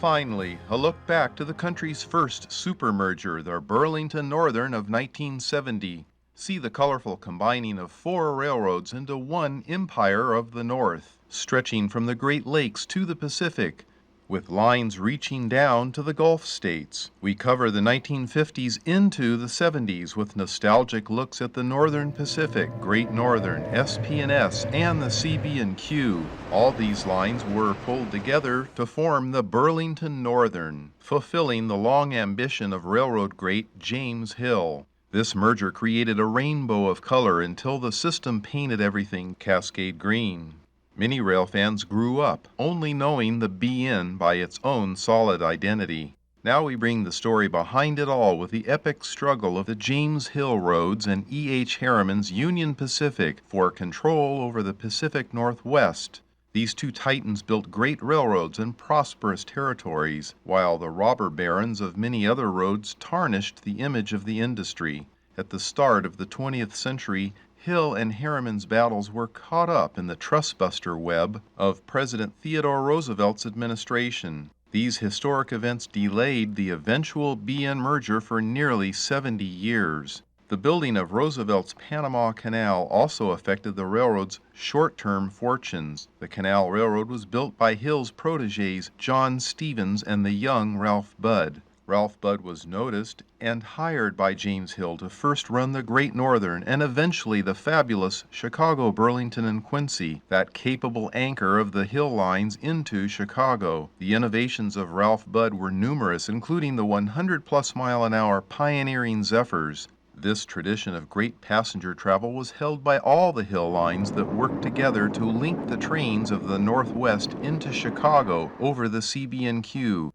Finally, a look back to the country's first supermerger, the Burlington Northern of 1970. See the colorful combining of four railroads into one empire of the North, stretching from the Great Lakes to the Pacific, with lines reaching down to the Gulf states. We cover the 1950s into the 70s with nostalgic looks at the Northern Pacific, Great Northern, SP&S, and the CB&Q. All these lines were pulled together to form the Burlington Northern, fulfilling the long ambition of railroad great James Hill. This merger created a rainbow of color until the system painted everything Cascade green. Many rail fans grew up only knowing the BN by its own solid identity. Now we bring the story behind it all with the epic struggle of the James Hill Roads and E.H. Harriman's Union Pacific for control over the Pacific Northwest. These two titans built great railroads and prosperous territories, while the robber barons of many other roads tarnished the image of the industry. At the start of the 20th century, Hill and Harriman's battles were caught up in the trustbuster web of President Theodore Roosevelt's administration. These historic events delayed the eventual BN merger for nearly 70 years. The building of Roosevelt's Panama Canal also affected the railroad's short-term fortunes. The Canal Railroad was built by Hill's protégés John Stevens and the young Ralph Budd. Ralph Budd was noticed and hired by James Hill to first run the Great Northern and eventually the fabulous Chicago, Burlington, and Quincy, that capable anchor of the Hill lines into Chicago. The innovations of Ralph Budd were numerous, including the 100-plus-mile-an-hour pioneering Zephyrs. This tradition of great passenger travel was held by all the Hill lines that worked together to link the trains of the Northwest into Chicago over the CB&Q.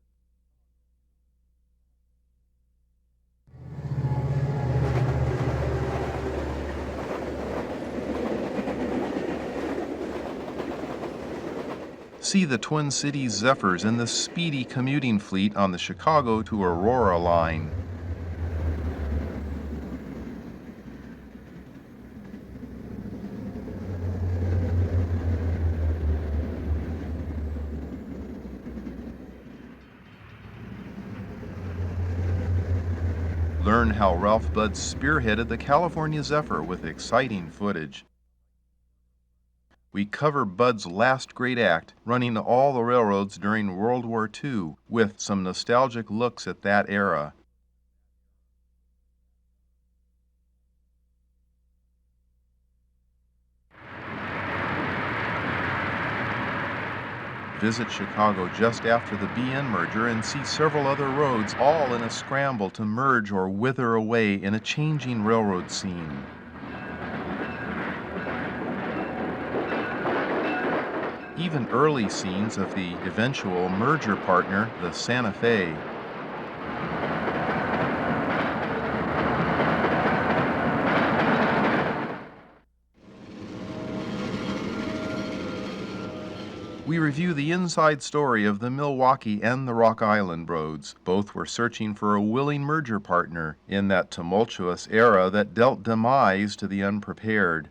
See the Twin Cities Zephyrs and the speedy commuting fleet on the Chicago to Aurora line. Learn how Ralph Budd spearheaded the California Zephyr with exciting footage. We cover Budd's last great act, running all the railroads during World War II, with some nostalgic looks at that era. Visit Chicago just after the BN merger and see several other roads all in a scramble to merge or wither away in a changing railroad scene. Even early scenes of the eventual merger partner, the Santa Fe. We review the inside story of the Milwaukee and the Rock Island roads. Both were searching for a willing merger partner in that tumultuous era that dealt demise to the unprepared.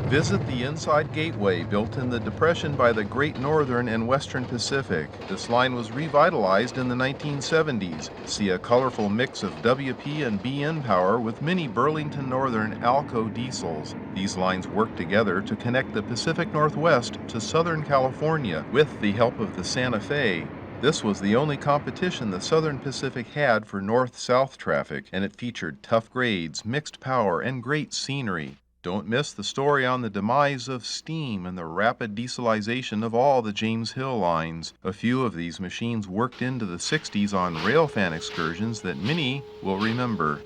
Visit the inside gateway built in the Depression by the Great Northern and Western Pacific. This line was revitalized in the 1970s. See a colorful mix of WP and BN power with many Burlington Northern Alco diesels. These lines work together to connect the Pacific Northwest to Southern California with the help of the Santa Fe. This was the only competition the Southern Pacific had for north-south traffic, and it featured tough grades, mixed power, and great scenery. Don't miss the story on the demise of steam and the rapid dieselization of all the James Hill lines. A few of these machines worked into the 60s on railfan excursions that many will remember.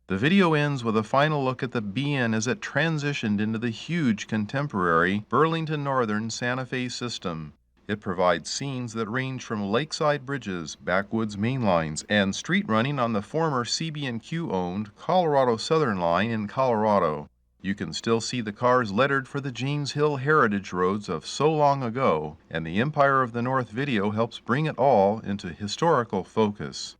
The video ends with a final look at the BN as it transitioned into the huge contemporary Burlington Northern Santa Fe system. It provides scenes that range from lakeside bridges, backwoods main lines, and street running on the former CB&Q owned Colorado Southern line in Colorado. You can still see the cars lettered for the James Hill heritage roads of so long ago, and the Empire of the North video helps bring it all into historical focus.